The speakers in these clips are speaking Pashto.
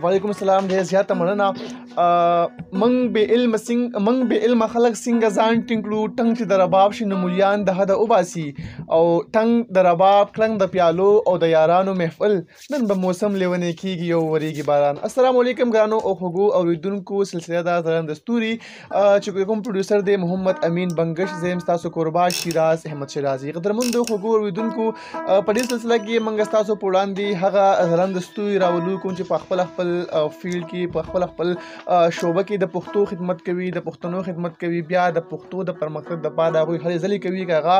وعلیکم السلام. ډېر زیاته مننه. موږ بې علمه خلک څنګه ځان ټینګ کړو؟ ټنګ چې د رباب شي نو مولیان د حده وباسي، او ټنګ د رباب کلنګ د پیالو او د یارانو محفل. نن به موسم لیونی کېږي او ورېږي باران. السلام علیکم ګرانو او خوږو اوریدونکو. سلسله ده ځلانده ستوري چې کوم پروډوسر دی محمد امین بنګش، زه یم ستاسو کوربا شیراز احمد شیرازي. قدرمنو خوږو اوریدونکو، په دې سلسله کې موږ ستاسو په وړاندې هغه ځلانده ستوري راولو کوم چې په خپل فیلډ کې په خپل شعبه کې د پښتو خدمت کوي، د پښتنو خدمت کوي، بیا د پښتو د پرمختګ دپاره هغوی هلې ځلې کوي، که هغه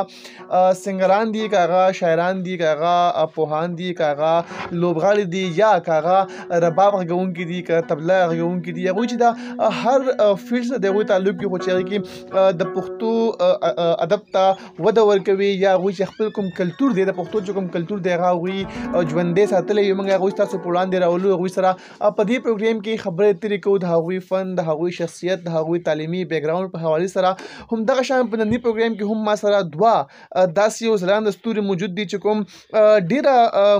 سنګران دي، که هغه شاعران دي، که هغه پوهان دي، که هغه لوبغاړي دي، یا که هغه رباب غږونکي دي، که طبله غږونکي دي. هغوی چې دا هر فیلډ سره د هغوی تعلق وي، خو چې هغې کې د پښتو ادب ته وده ورکوي، یا هغوی چې خپل کوم کلتور دی، د پښتو چې کوم کلتور دی هغه هغوی ژوندی ساتلی وي، موږ هغوی ستاسو په وړاندې راولو. هغوی سره په دې پروګرام کې خبرې اترې کوو د هغوی فن، د هغوی شخصیت، د هغوی تعلیمي بیک ګراوند په حوالې سره. همدغه شان په ننني پروګرام کې هم ما سره دوه داسې یو ځلانده ستوري موجود دي چې کوم ډېره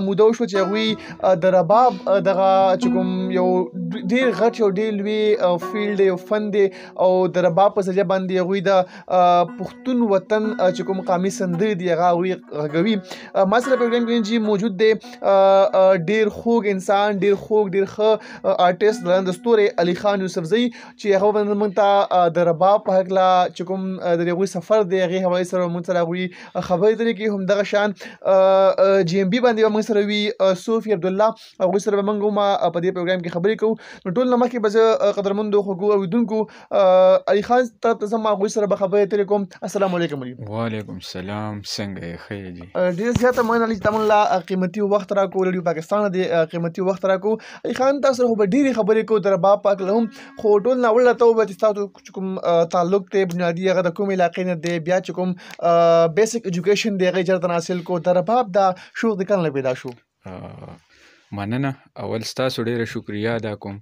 موده وشوه چې هغوی د رباب دغه چې کوم یو ډېر غټ یو ډېر لوی فیلډ دی، یو فن دی، او د رباب په ذریعه باندې هغوی د پښتون وطن چې کوم قامي سندرې دي هغه هغوی غږوي. ما سره پروګرام کې موجود دی ډېر خوږ انسان، ډېر خوږ، ډېر ښه آرټسټ ځلانده ستوری علي خان یوسفزۍ، چې هغه به موږ ته د رباب په هکله چې کوم د هغوی سفر دی هغې حوالې سره موږ سره هغوی خبرې اترې کوي. همدغه شان جی ام بي باندې به موږ سره وي صوفي عبدالله، هغوی سره به موږ هم په دې پروګرام کې خبرې کوو. نو ټول نه مخکې به زه قدرمندو خوږو اوریدونکو علي خان طرف ته ځم، هغوی سره به خبرې اترې کوم. السلام علیکم علي. وعلیکم السلام. څنګه یې؟ ښه یې جي. ډېر زیاته مننه علي چې تا موږ له قیمتي وخت راکړو، ریډیو پاکستان د قیمتي وخت راکړو. علي خان تاسو سره خو به ډېرې خبرې کوو د رباب په هکله هم، خو ټول ناول راته ووایه چې ستاسو چې کوم تعلق دی بنیادي هغه د کوم علاقې نه دی، بیا چې کوم بیسک ایجوکیشن دی هغې چېرته حاصل کړو، د رباب دا شوق د کله نه پیدا شو؟ مننه. اول ستاسو ډېره شکریه ادا کوم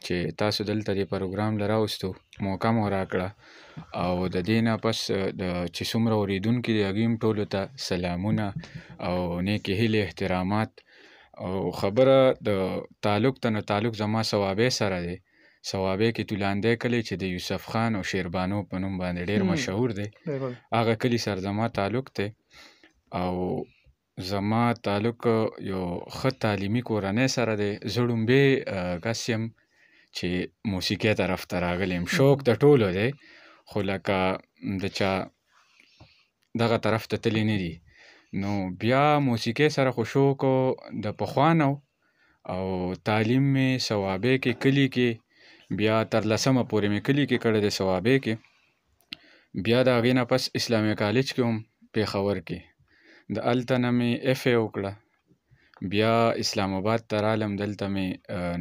چې تاسو دلته دې پروګرام له راوستو، موقع مو راکړه، او د دې نه پس چې څومره اورېدونکي دي هغوی هم ټولو ته سلامونه او نیکې هیلې احترامات. او خبره د تعلق ته نو تعلق زما صوابۍ سره دی. صوابۍ کې تولاندی کلی چې د یوسف خان او شیربانو په نوم باندې ډېر مشهور دی، هغه کلي سره زما تعلق دی. او زما تعلق یو ښه تعلیمي کورنۍ سره دی. زه ړومبی کس یم چې موسیقۍ طرف ته راغلی یم. شوق د ټولو دی، خو لکه د چا دغه طرف ته تللی نه دي. نو بیا موسیقۍ سره خو شوق د پخوا نه او تعلیم مې صوابۍ کې کلي کې، بیا تر 10مه پورې مې کلي کې کړی دی صوابۍ کې. بیا د هغې نه پس اسلامي کالج کې هم پېښور کې، د هلته نه مې اف ای وکړه. بیا اسلام آباد ته رالم، دلته مې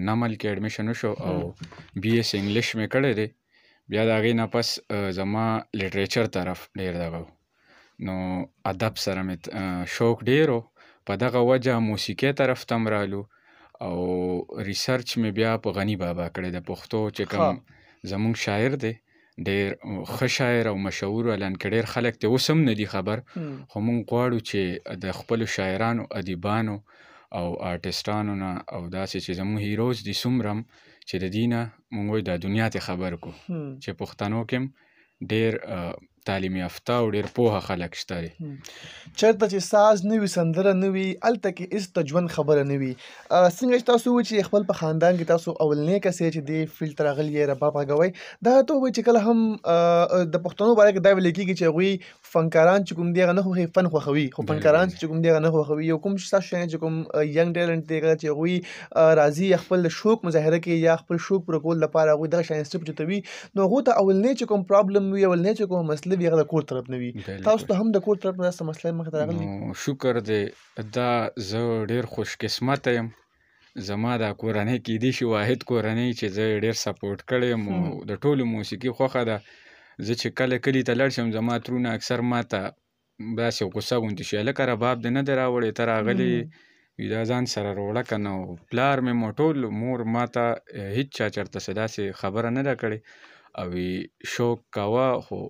نمل کې اډمیشن وشو او بي ایس انګلیش مې کړی دی. بیا د هغې نه پس زما لیټریچر طرف ډېر دغه نو ادب سره مې شوق ډېر و، په دغه وجه موسیقۍ طرف ته هم رالو. او ریسرچ مې بیا په غني بابا کړی د پښتو چې کوم زموږ شاعر دی، ډېر ښه شاعر او مشهور، حالانکې ډېر خلک ته اوس هم نه دي خبر، خو موږ غواړو چې د خپلو شاعرانو، ادیبانو او آرټسټانو نه او داسې چې زموږ هیروز دي څومره هم چې د دې نه موږ وایو دا دنیا ته خبر کړو چې پښتنو کې هم ډېر تعلیم یافته او ډېر پوهه خلک شته دي. چېرته چې ساز نه وي، سندره نه وي، هلته کې هېڅ د ژوند خبره نه وي. څنګه چې تاسو ووایئ چې خپل په خاندان کې تاسو اولنی کس یې چې دې فیلډ ته راغلي یې رباب غږوئ، دا راته ووایئ چې کله هم د پښتنو باره کې دا ویل کېږي چې هغوی فنکاران چې کوم دي هغه نه خوښوي، فن خوښوي، خو فنکاران چې کوم دي هغه نه خوښوي. یو کوم ستاسو شیان چې کوم ینګ ټیلنټ دی هغه چې هغوی راځي خپل شوق مظاهره کوي یا خپل شوق پوره کولو لپاره هغوی دغه شیان سټپ اوچتوي، نو هغو ته اولنی چې کوم پرابلم وي، اولنی چې کومه مسله وي هغه د کور طرف نه وي. تاسو ته هم د کور طرف نه داسې مسله مخې ته راغلې؟ نو شکر دی، دا زه ډېر خوش قسمته یم. زما دا کورنۍ کیدای شي واحد کورنۍ چې زه ډېر سپورټ کړی یم او د ټولو موسیقي خوښه ده. زه چې کله کلي ته لاړ شم زما ترونه اکثر ما ته داسې غوسه غوندې شي، هلکه رباب دې نه دی راوړی، ته راغلې دا ځان سره راوړه که نه. پلار مې مو ټول مور ما ته هېڅ چا چېرته څه داسې خبره نه ده کړې، او شوق کوه خو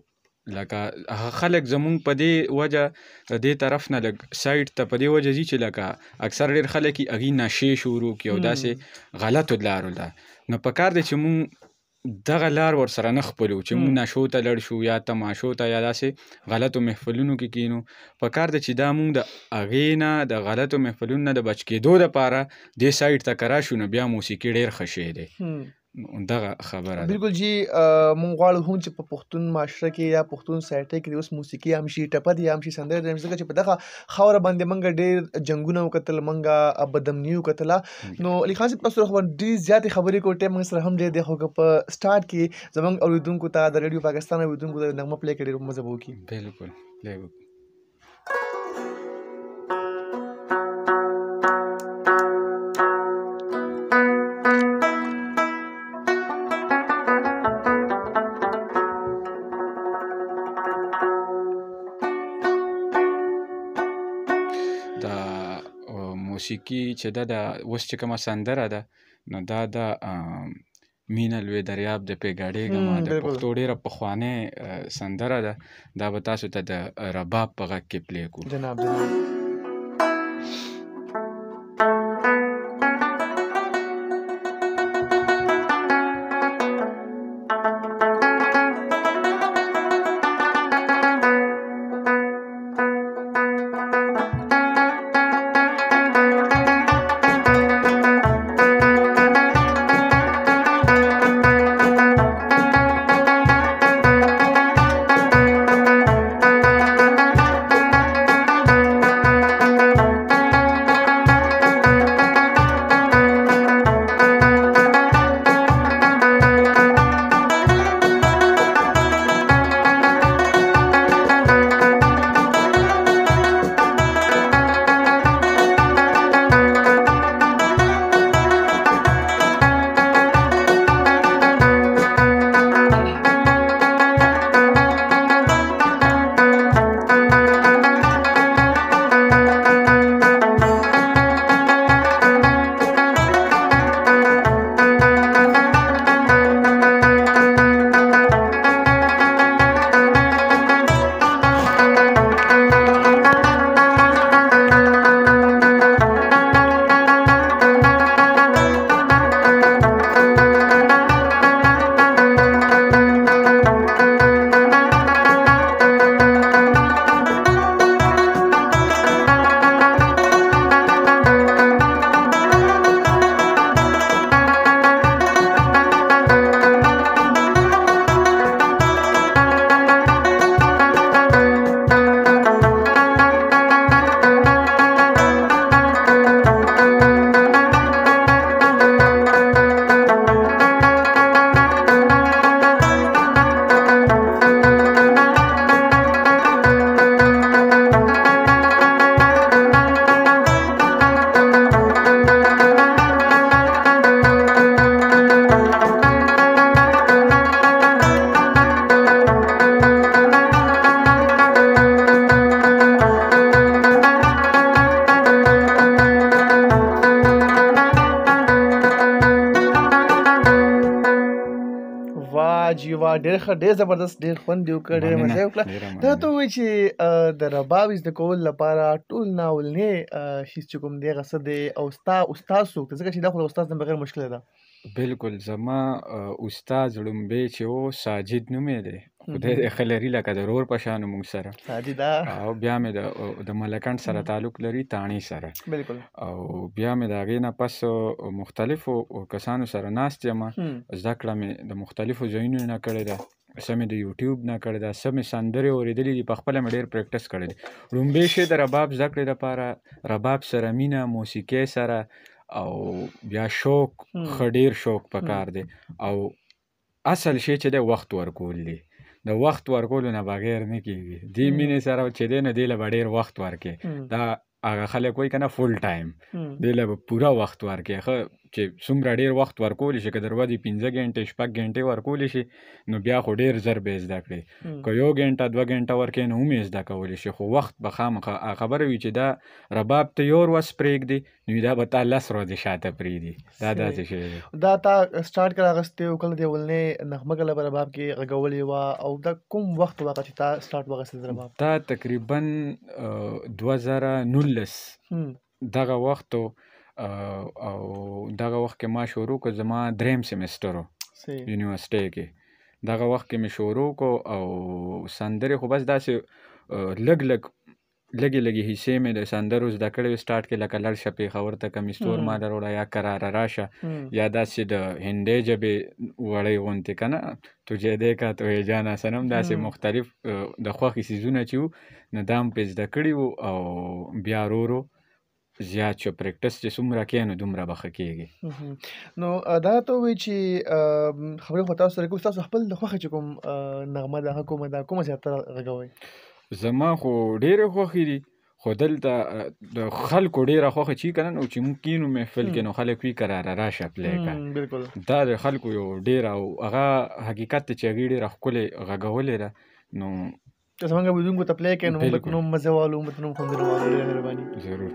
لکه هغه خلک زمونږ په دې وجه د دې طرف نه لږ سایډ ته په دې وجه ځي چې لکه اکثر ډېر خلک یې هغې نشې شروع کړي او داسې غلطو لارو ده. نو پکار دی چې مونږ دغه لار ورسره نه خپلو چې مونږ نشو ته لړ شو یا تماشو ته یا داسې غلطو محفلونو کې کینو. پکار دی چې دا مونږ د هغې نه د غلطو محفلونو نه د بچ کېدو دپاره دې سایډ ته که راشو نو بیا موسیقي ډېر ښه شی دی. دغه خبره ده. بالکل جی مونږ غواړو هم چې په پښتون معاشره کې یا پښتون سایټۍ کې د اوس موسیقي هم شي، ټپه دې هم شي، سندرې دې هم شي، ځکه چې په دغه خاوره باندې مونږ ډېر جنګونه وکتل، مونږ بدامني وکتله. نو علي خان صاحب تاسو سره خو ډېرې زیاتې خبرې کوو، ټایم موږ سره هم ډېر دی، خو که په سټارټ کې زموږ اورېدونکو ته د ریډیو پاکستان اورېدونکو ته نغمه پلی کړې ډېر مزه به وکړي. بالکل پلی وکړو. موسیقي چې ده د اوس چې کومه سندره ده نو دا د مینه لوی دریاب د پې ګډېږمه د پښتو ډېره پخوانۍ سندره ده. دا به تاسو ته د رباب په غږ کې پلی کړو. جناب جی واه ډېر ښه، ډېر زبردست، ډېر خوند یې وکړ، ډېره مزه یې وکړه. دا ته ووایي چې د رباب زده کولو لپاره ټول نه اولنی شیز چې کوم دی هغه څه دی او ستا استاد څوک دی؟ ځکه چې دا خو د استاد نه بغیر مشکله ده. بالکل زما استاد لومبی چې و ساجد نومې دی، خدای دې ښه لري، لکه د ورور په شان موږ سره. ساجده. او بیا مې د ملکنډ سره تعلق لري، تاڼي سره. بالکل. او بیا مې د هغې نه پس مختلفو کسانو سره ناست یم، زده کړه مې د مختلفو ځایونو نه کړې ده، څه مې د یوټیوب نه کړې ده، څه مې سندرې اورېدلې دي، په خپله مې ډېر پریکټس کړی دی. لومبی شی د رباب زده کړې لپاره رباب سره مینه، موسیقۍ سره او بیا شوق، ښه ډېر شوق پکار دی. او اصل شی چې دی وخت ورکول دی، د وخت ورکولو نه بغیر نه کېږي. دې مینې سره چې دی نه دې له به ډېر وخت ورکړې. دا هغه خلک وایي که نه فل ټایم، دې له به پوره وخت ورکړې، ښه چې څومره ډېر وخت ورکولی شي، که در ودې 15 ګنټې 6 ګنټې ورکولی شي نو بیا خو ډېر زر به یې زده کړې. که 1 ګنټه 2 ګنټه ورکوې نو هم یې زده کولی شي، خو وخت به خامخا خبره وي چې دا رباب ته یو ورځ پرېږدي نو دا به تا 10 ورځې شاته پرېږدي. دا داسې شی دی. دا تا سټارټ کړه اغستې او کله د اولنۍ نغمه کله په رباب کې غږولې وه او دا کوم وخت واقع چې تا سټارټ واخیستل د رباب؟ دا تقریبا 2019 دغه وخت او دغه وخت کې ما شروع کړ، زما 3م سیمسټر و یونیورسټۍ کې. دغه وخت کې مې شروع کړ او سندرې خو بس داسې لږې حصې مې د سندرو زده کړې وې سټارټ کې، لکه لړ شه پېښور ته کمیستور ما دروړه یا کراره راشه یا داسې د هندۍ ژبې وړۍ غوندې که نه تجھے دیکھا تو ہے جانا صنم، داسې مختلف د خوښې څیزونه چې وو نو دا هم پرې زده کړي وو او بیا ورو زیات شو. پریکټس چې څومره کوې نو دومره به ښه کېږي. نو دا ته ووایي چې خبرې خو تاسو سره کوو، ستاسو خپل د خوښې چې کوم نغمه ده هغه کومه ده، کومه زیاتره غږوئ؟ زما خو ډېرې خوښې دي، خو دلته د خلکو ډېره خوښه چې که نه نو چې موږ کینو محفل کې نو خلک وي کراره راشه پلی که. بالکل دا د خلکو یو ډېره او هغه حقیقت دی چې هغې ډېره ښکلې غږولې ده نو زمونږ اورېدونکو ته پلی کړئ نو موږ به نو مزه والو، موږ به نو خوندونه والو. ډېره مهرباني. ضرور.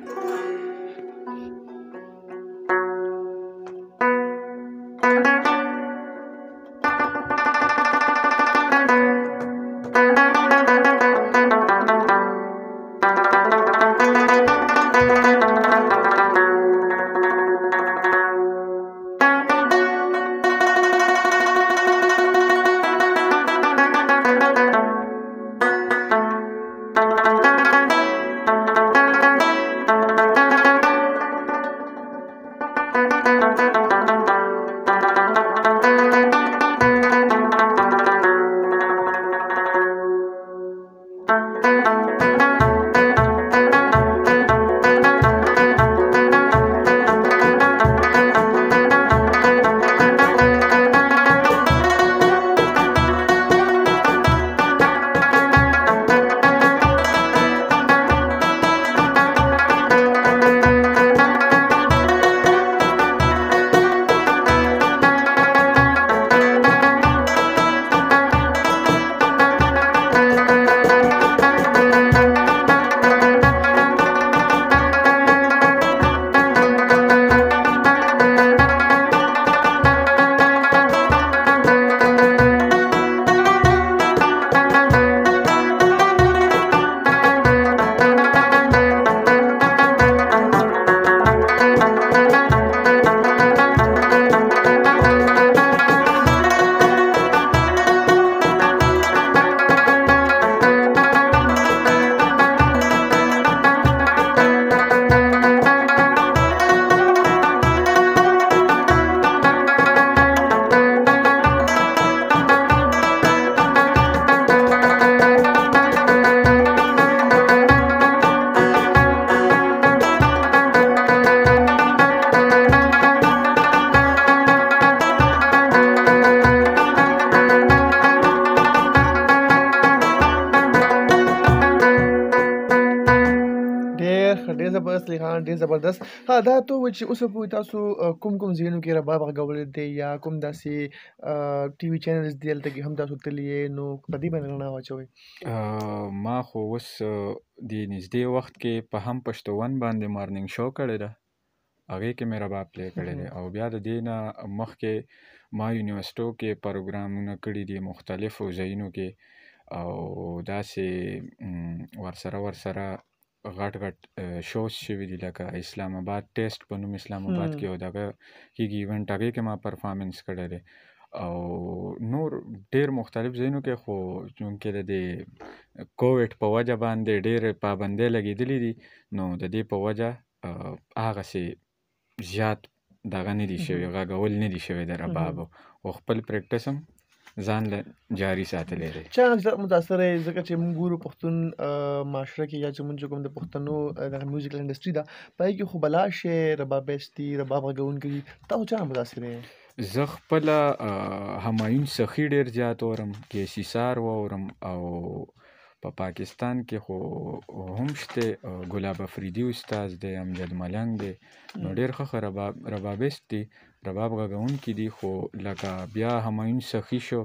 زبردست لیخان ډېر زبردست. دا ته ووایه چې اوسه پورې تاسو کوم ځایونو کې رباب غږولی دی یا کوم داسې ټي وي چینلز دي هلته کې هم تاسو تللي یې، نو په دې باندې رڼا واچوئ. ما خو اوس د نږدې وخت کې په هم پشتو ون باندې مارننګ شو کړې ده، هغې کې مې رباب پلی کړی دی، او بیا د دې نه مخکې ما یونیورسټو کې پروګرامونه کړي دي مختلفو ځایونو کې، او داسې ورسره غټ شوز شوي دي، لکه اسلام آباد ټیسټ په نوم اسلام آباد کې او دغه کېږي ایونټ، هغې کې ما پرفارمنس کړی دی، او نور ډېر مختلف ځایونو کې. خو چونکې د دې کووډ په وجه باندې ډېرې پابندۍ لګېدلې دي، نو د دې په وجه هغسې زیات دغه نه دي شوي، غږول نه دي شوي د ربابو، خو خپل پریکټس هم ځان له جاري ساتلی دی. چا متاثره یې ځکه چې موږ ګورو پښتون معاشره کې یا چې موږ کوم د پښتنو دغه میوزیکل انډسټري ده په هغې کې خو بلا شی ربابیست دي، رباب غږونکي دي، تاسو چا نه متاثره یې؟ زه خپله همایون سخي ډېر زیات اورم، کیسي سار واورم، او په پاکستان کې خو هم شته، ګلاب افریدي استاد دی، امجد ملنګ دی، نو ډېر ښه ربابست دي، رباب غږونکي دي. خو لکه بیا همایون سخي شو،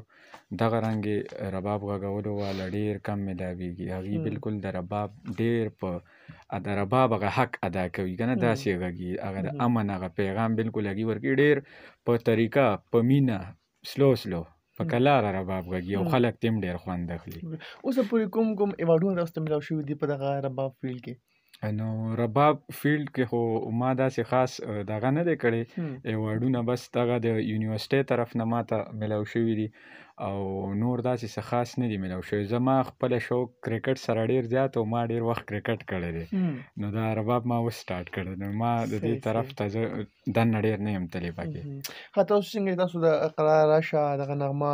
دغه رنګې رباب غږولو والا ډېر کم ملاویږي. هغې بالکل د رباب ډېر په د رباب هغه حق ادا کوي که نه، داسې غږي، هغه د امن هغه پیغام بالکل هغې ورکوي، ډېر په طریقه، په مینه، سلو په کلاره رباب غږي او خلک ترې هم ډېر خوند اخلي. اوسه پورې کوم ایوارډونه تاسو ته ملاو شوي دي په دغه رباب فیلډ کې؟ نو رباب فیلډ کې خو ما داسې خاص دغه نه دی کړی ایوارډونه، بس دغه د یونیورسټۍ طرف نه ماته ملاو شوي دي او نور داسې څه خاص نه دي ملاو شوي. زما خپله شوق کرکټ سره ډېر زیات او ما ډېر وخت کرکټ کړی دی، نو دا رباب ما اوس سټارټ کړی، نو ما د دې طرف ته زه دننه ډېر نه یم تللی پکې. ښه، تاسو څنګه تاسو د قرار راشه دغه نغمه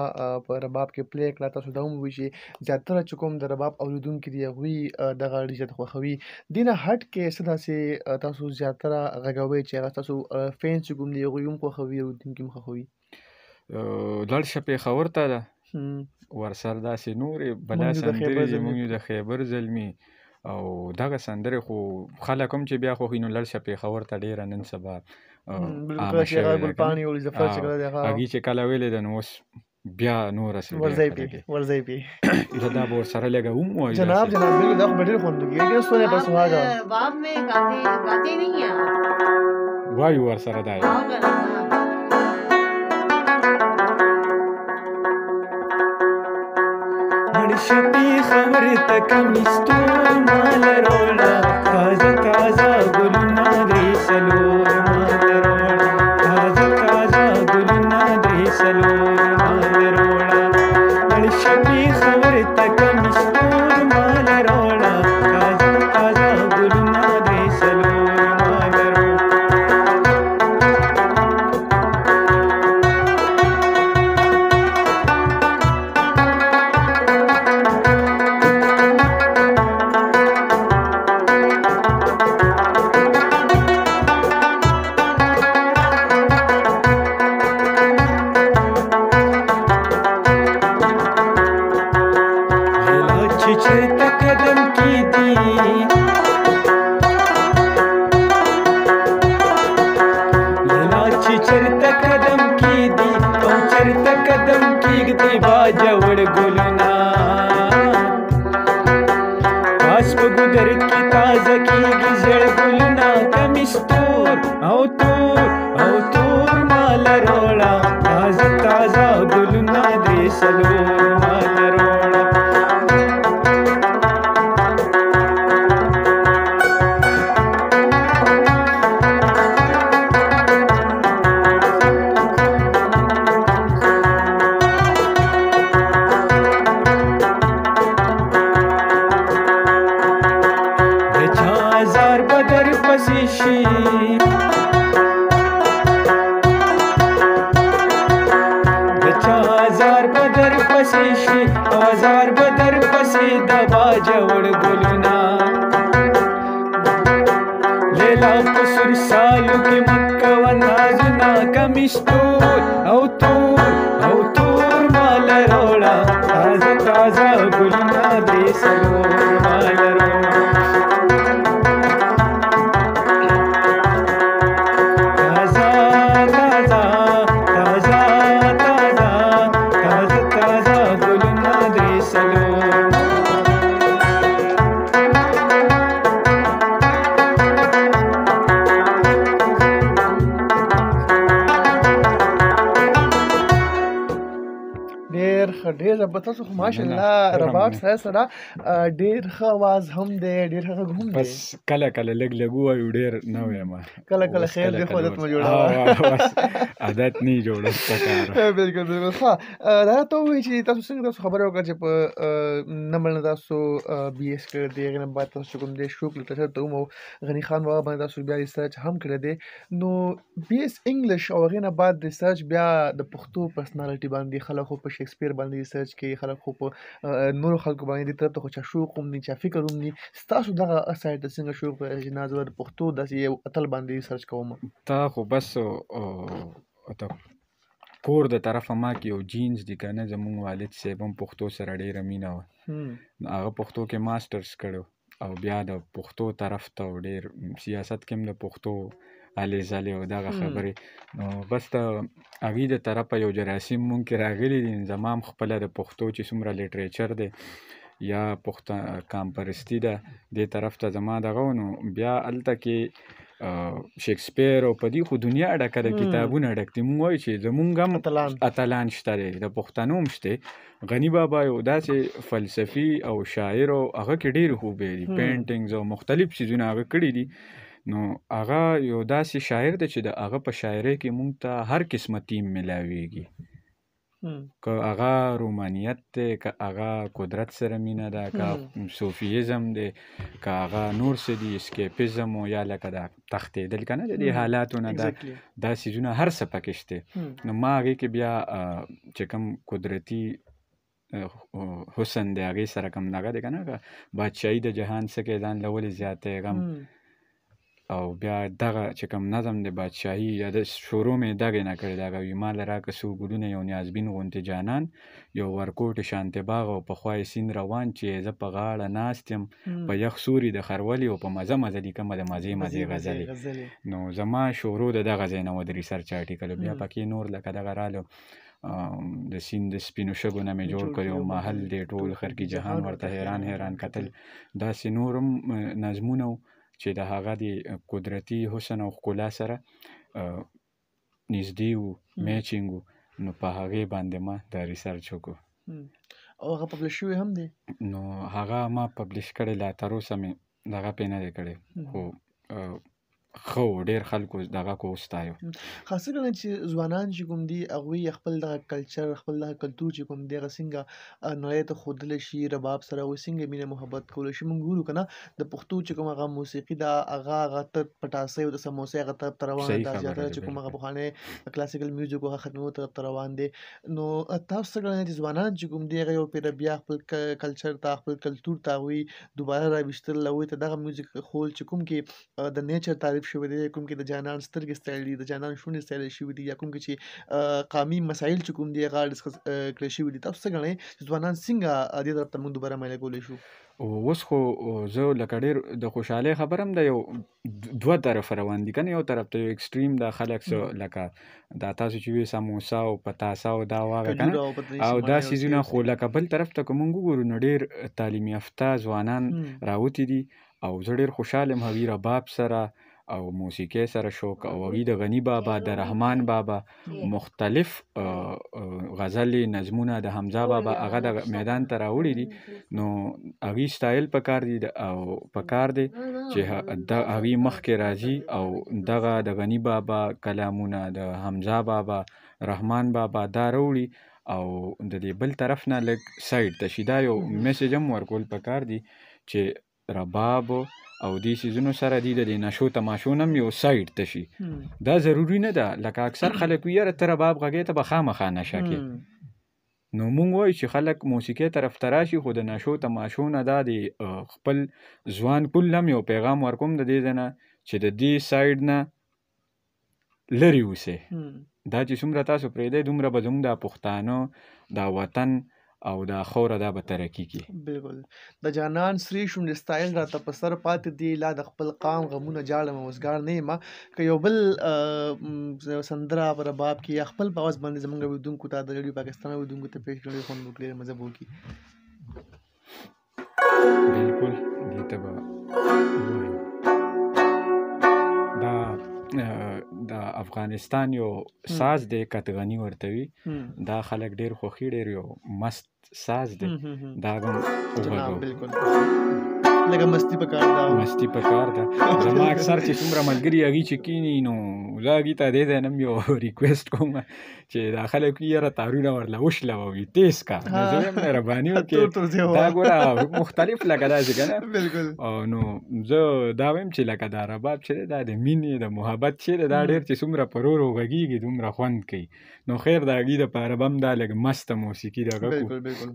په رباب کې پلی کړه، تاسو دا هم ووایي چې زیاتره چې کوم د رباب اورېدونکي دي هغوی دغه ډېر زیات خوښوي. دې نه هټ کې څه داسې تاسو زیاتره غږوئ چې هغه ستاسو فینس چې کوم دي هغوی هم خوښوي، اورېدونکي هم خوښوي؟ لړ شه پېښور ته ده، ورسره داسې نورې بلا سندرې دي، موږ یو د خیبر زلمي او دغه سندرې خو خلک هم چې بیا خوښوي، نو لړ شه پېښور ته ډېره نن سبا عامه شوې ده. هغې چې کله ویلې ده نو اوس بیا نوره ورځئ پې زه دا به ورسره لږه هم وایو. جناب بالکل دا خو به ډېر خوند وکړي، لیکن سونے پر سہاگا باب میں گاتے نہیں ہیں، وایو ورسره دا شپی خبر تک مستور مال روڑا، تازه تازه گلونه درې څلور مال روڑا، تازه تازه گلونه درې څلور مال روڑا، شپی خبر تک مستور مال روڑا، تازه تازه گلونه درې څلور مال روڑا. تاسو خو ماشاءالله رباب سره سره ډېر ښه اواز هم دی، ډېر ښه غږ هم دی. بس کله کله لږ لږ ووایو، ډېر نه وایم، کله کله خیر دی خو عادت مه جوړوه، عادت نه جوړوه کار. بالکل بالکل. ښه، دا راته ووایئ چې تاسو څنګه تاسو خبره وکړه چې په نمل نه تاسو بي ایس کړی دی، هغې نه بعد تاسو چې کوم دی شوق لټرچر ته هم او غني خان بابا باندې تاسو بیا ریسرچ هم کړی دی، نو بي ایس انګلیش او هغې نه بعد ریسرچ بیا د پښتو پرسنالټي باندې خلک خو په شیکسپیر باندې ریسرچ کوي، خلک خو په نورو خلکو باندې دې طرف ته خو چا شوق هم دي، چا فکر هم دي، ستاسو دغه سایډ ته څنګه شوق پیدا چې نه زه د پښتو داسې یو اتل باندې ریسرچ کوم؟ تا خو بس کور د طرفه ما کې یو جینز دی که نه زمونږ والد صاحب هم پښتو سره ډېره مینه وه. نو هغه پښتو کې ماسټرز کړی او بیا د پښتو طرف ته ډېر سیاست کې هم د پښتو هلې ځلې او دغه خبرې. نو بس د هغوی د طرفه یو جراثیم مونږ کې راغلي دي. زما هم خپله د پښتو چې څومره لیټریچر دی یا قام پرستي ده دې طرف ته زما دغه و. نو بیا هلته کې شکسپیر او په دې خو دنیا ډکه د کتابونه ډک دي. مونږ وایو چې زمونږ هم اتلان شته دی، د پښتنو هم شته. غني بابا یو داسې فلسفي او شاعر او هغه کې ډېرې خوبې دي، پینټینګز او مختلف څیزونه هغه کړي دي. نو هغه یو داسې شاعر دی چې د هغه په شاعرۍ کې مونږ ته هر قسمه تیم ملاویږي، که هغه رومانیت دی، که هغه قدرت سره مینه ده، که صوفیزم دی، که هغه نور څه دي اسکیپیزم او یا لکه د تښتېدل که نه د دې حالاتو نه دا څیزونه هر څه پکې شته. نو ما هغې کې بیا چې کوم قدرتي حسن دی هغې سره کوم دغه دی که نه بادشاهي د جهان څه کوي ځان له ولې زیاتی غم، او بیا دغه چې کوم نظم د بادشاهي یا د شروع مې دغې نه کړې دغه وي ماله راکه څو ګلونه یو نیازبین غوندې جانان یو ورکوټ شانتې باغ او پخوا یې سیند روان چې زه په غاړه ناست یم په یخ سوري د خرولې او په مزه مزه لیکمه د مزې مزې غزلې. نو زما شروع د دغه ځای نه و د ریسرچ آرټیکل. بیا پکې نور لکه دغه رالو د سیند د سپینو شګو نه مې جوړ کړی او محل دی ټول خرقي جهان ورته حیران حیران کتل. داسې نور هم نظمونه چې د هغه د قدرتي حسن او ښکلا سره نږدې وو، میچینګ وو. نو په هغې باندې ما دا ریسرچ وکړو. او هغه پبلش شوی هم دی؟ نو هغه ما پبلش کړی لا تر اوسه مې دغه پې نه دی کړی، خو ښه و ډېر خلکو دغه کو وستایو. خاصه کله چې ځوانان چې کوم دي هغوی خپل دغه کلچر خپل دغه کلتور چې کوم دی هغه څنګه نړۍ ته ښودلی شي، رباب سره هغوی څنګه مینه محبت کولی شي. موږ ګورو که نه د پښتو چې کوم هغه موسیقي ده هغه ته پټاسۍ او د سموسۍ هغه طرف ته روانه ده، زیاتره چې کوم هغه پخوانی کلاسیکل میوزیک هغه ختمېدو طرف ته روان دی. نو تاسو څه ګڼئ چې ځوانان چې کوم دی هغه یو پېره بیا خپل کلچر ته خپل کلتور ته هغوی دوباره راویستل، هغوی ته دغه میوزیک ښول چې کوم کې د نیچر تعریف شوی دی، کوم کې د جانان سترګې ستایل دي، د جانان شونډې ستایل شوي دي، یا کوم کې چې قامي مسایل چې کوم دي هغه ډسکس کړی شوي دي. تاسو څه ګڼئ چې ځوانان څنګه دې طرف ته موږ دوباره میله کولی شو؟ اوس خو زه لکه ډېر د خوشحالۍ خبر هم د یو دوه طرفه روان دي که نه. یو طرف ته یو ایکسټریم دا خلک څه لکه دا تاسو چې وی سموسا او پتاسا او دا واغه که نه او دا څیزونه، خو لکه بل طرف ته که موږ وګورو نو ډېر تعلیم یافته ځوانان راوتي دي او زه ډېر خوشحال یم هغوی رباب سره او موسیقۍ سره شوق او هغوی د غني بابا د رحمان بابا مختلف غزلې نظمونه د حمزه بابا هغه د میدان ته راوړي دي. نو هغوی ستایل پکار دي او پکار دی چې د هغوی مخکې راځي او دغه د غني بابا کلامونه د حمزه بابا رحمان بابا دا راوړي او د دې بل طرف نه لږ سایډ ته شي. دا یو میسیج هم ورکول پکار دي چې رباب او دې څیزونو سره دي د دې نشو تماشو نه هم یو سایډ ته شي. دا ضروري نه ده، لکه اکثر خلک وي یاره ته رباب غږې ته به خامخا نشه کې. نو مونږ وایو چې خلک موسیقۍ طرف ته راشي، خو د نشو تماشو نه دا د خپل ځوان کل هم یو پیغام ورکوم د دې ځای نه چې د دې سایډ نه لرې اوسئ. دا چې څومره تاسو پرېږدئ دومره به زموږ دا پښتانه دا وطن او دا خوره دا به ترقي کړي. بالکل د جانان سرې شونډې ستایل راته په سر پاتې دي، لا د خپل قام غمونه جاړم اوسګار نه یم. که یو بل سندره په رباب کې یا خپل په اواز باندې زموږ اورېدونکو ته د ریډیو پاکستان اورېدونکو ته پېښ کړئ، خوند وکړي، مزه به وکړي. بالکل دې ته به د افغانستان یو ساز دی کتغني ورته وي، دا خلک ډېر خوښي، ډېر یو مست ساز دی. دا هم وغږوو، لکه مستی پکار ده. مستی پکار ده. زما اکثر چې څومره ملګري هغوی چې کښېني نو زه هغوی ته دې ځای نه هم یو ریکویسټ کوم چې دا خلک وي یاره تارونه ورله وشلوه تیز کا. نو زه وایم مهرباني وکړې دا ګوره مختلف لکه داسې که نه. بالکل. نو زه دا وایم چې لکه دا رباب چې دی دا د مینې د محبت چې دی دا ډېر چې څومره په ورو ورو غږېږي دومره خوند کوي. نو خیر د هغوی دپاره به هم دا لږ مسته موسیقي دغه کړو. بالکل بالکل.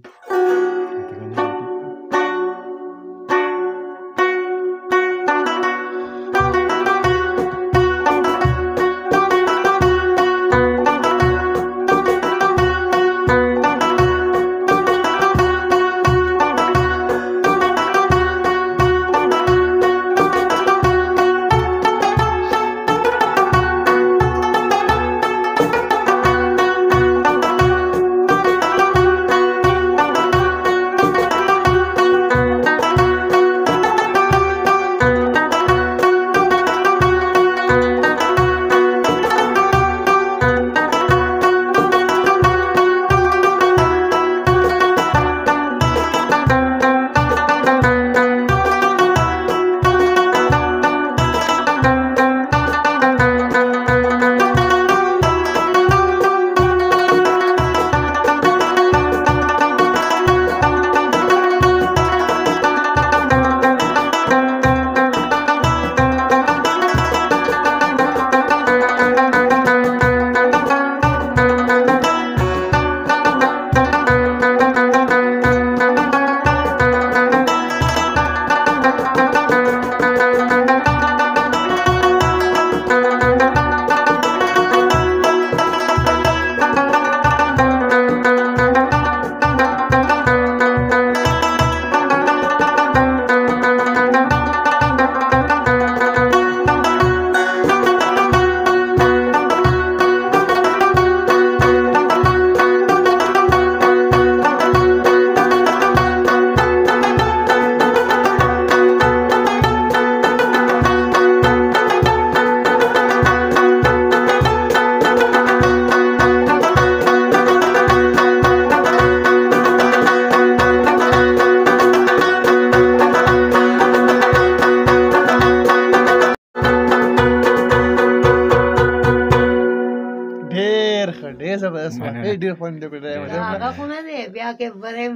ډېر زبردست وه ډېر خوند یې کړی هغه خو نه دی بیا کې بریم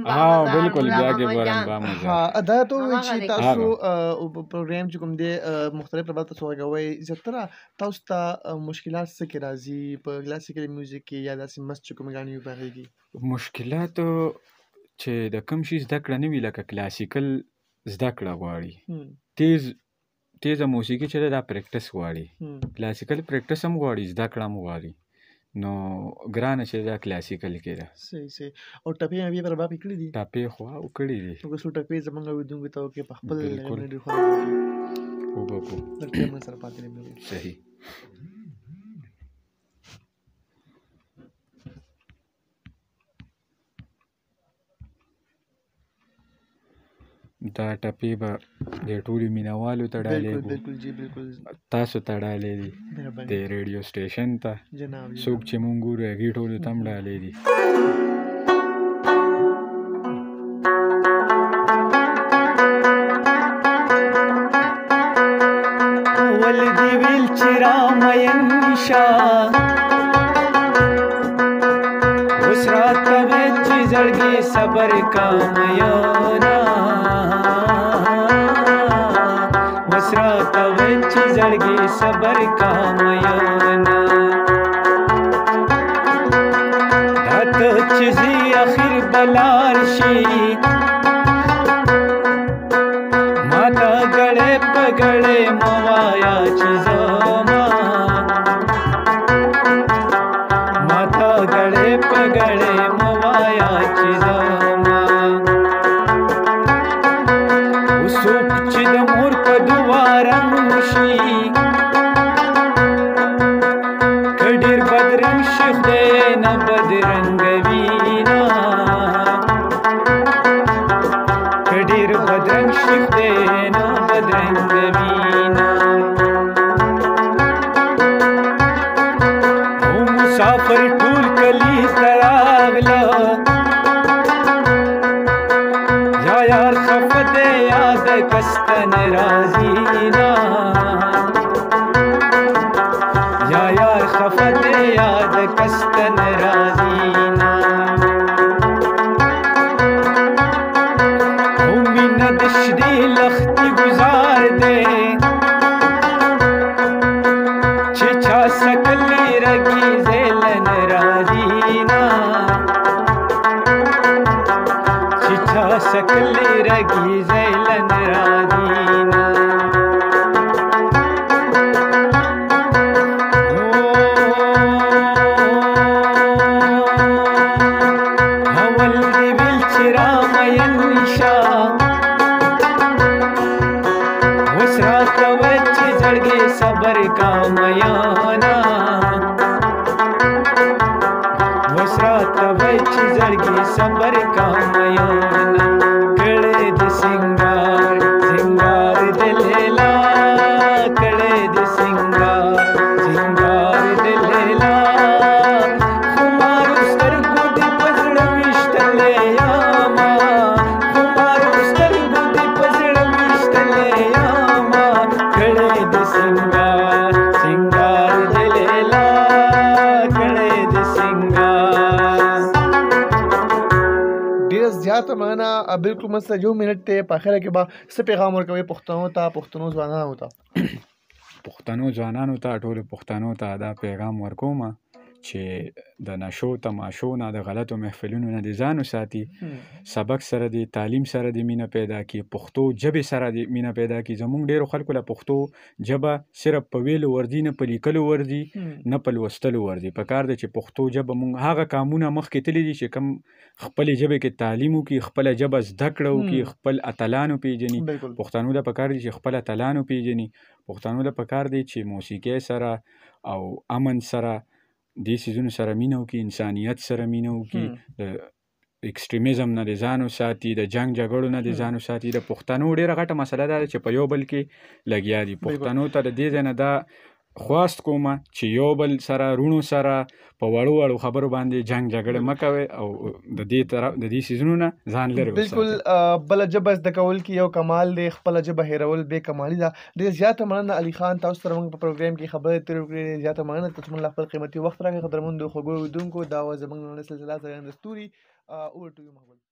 بالکل بیا کې برم با مزه دا ته ووایي چې تاسو پروګرام چې کوم دی مختلف ډول تاسو غږوئ زیاتره تاسو ته مشکلات څه کې راځي په کلاسیکل میوزیک کې یا داسې مست چې کومې ګاڼې وي په هغې کې مشکلات چې د کوم شي زده کړه نه وي لکه کلاسیکل زده کړه غواړي تیزه موسیقي چې ده دا پریکټس غواړي کلاسیکل پریکټس هم غواړي زده کړه هم غواړي نو ګرانه چې دا کلاسیکل کې ده صحیح او ټپې مې پر باب کړي دي ټپې خو کړي دي نو څو ټپې زمونږ اورېدونکو ته وکړي په خپل ډېر خوند وبکو د ټیم سره پاتې نه صحیح دا ټپې به د ټولو مینوالو ته ډالۍ تاسو ته ډالۍ دي د ریډیو سټیشن ته څوک چې مونږ ګورو هغې ټولو ته هم ډالۍ دي ول دې ویل چې رامین شه اوس راته وایي چې زړګي صبر کا میانا اوس راته وایي چې زړګي صبر کا میانا دا ته چې زی اخر بلار شي ماتا گڑے پگڑے موایا چیزاما ماتا گڑے پگڑے موایا چیزاما وسوک چی د مور په دوارم شي کډیر بدرنګ شیخ دې نه بدرنګ وینا کډیر بدرنګ شیخ دې نه بدرنګ وینا او مسافر ټول کلی تراغلا یا یار خفت یاد کستن رازینا یا یار خفت یاد کستن رازینا او مینا دشدی لختی گزار دے چی چا سکلی رگی زیلن رازینا چی چا سکلی رگی زیلن رازینا اول دی ویل چې رامین شه اوس راته وایي چې زړګي صبر کا میانا اوس راته وایي چې زړګي صبر کا میانا کړه د سنگار سنگار د لیلا کړه د سنگار سنگار د لیلا خمار سترګو دې پزړه وشتلې یاما خمار سترګو دې پزړه وشتلې یاما کړه د سنگار سنگار د لیلا کړه د سنگار ډېر زیاته مننه بلکل مثلا یو منټ دی په اخره کې به څه پیغام ورکوئ پښتنو ته پښتنو ځوانانو ته پښتنو ځوانانو ته ټولو پښتنو ته دا پیغام ورکوم چې د نشو تماشو نه د غلطو محفلونو نه دې ځان وساتي سبق سره دې تعلیم سره دې مینه پیدا کړي پښتو ژبې سره دې مینه پیدا کړي زموږ ډېرو خلکو له پښتو ژبه صرف په ویلو ورځي نه په لیکلو ورځي نه په لوستلو ورځي پکار دی چې پښتو ژبه موږ هغه کامونه مخکې تللي دي چې کوم خپلې ژبې کې تعلیم وکړي خپله ژبه زده کړه وکړي خپل اتلان وپېژني پښتنو ته پکار دي چې خپل اتلان وپېژني پښتنو ته پکار دی چې موسیقۍ سره او امن سره دې څیزونو سره مینه وکړي انسانیت سره مینه وکړي د ایکسټریمیزم نه دې ځان وساتي د جنګ جګړو نه دې ځان وساتي د پښتنو ډېره غټه مسله دا ده چې په یو بل کې لګیا دي پښتنو ته د دې ځای نه دا خواست کوم چې یو بل سره رونو سره په وړو خبرو باندې جنگ جګړه مکوي او د دې سیزونو نه ځان لري بالکل بل ژبه زده کول کې یو کمال دی، خپل ژبه هیرول به کمالي ده. ډېر زیاته مننه علي خان، تاسو سره موږ په پروګرام کې خبرې ترې وکړې. زیاته مننه تاسو موږ خپل قیمتي وخت راکړی. قدرمنو خوږو اوریدونکو، دا وه زموږ نننۍ سلسله ځلانده ستوري. اوور ټو یو محمد.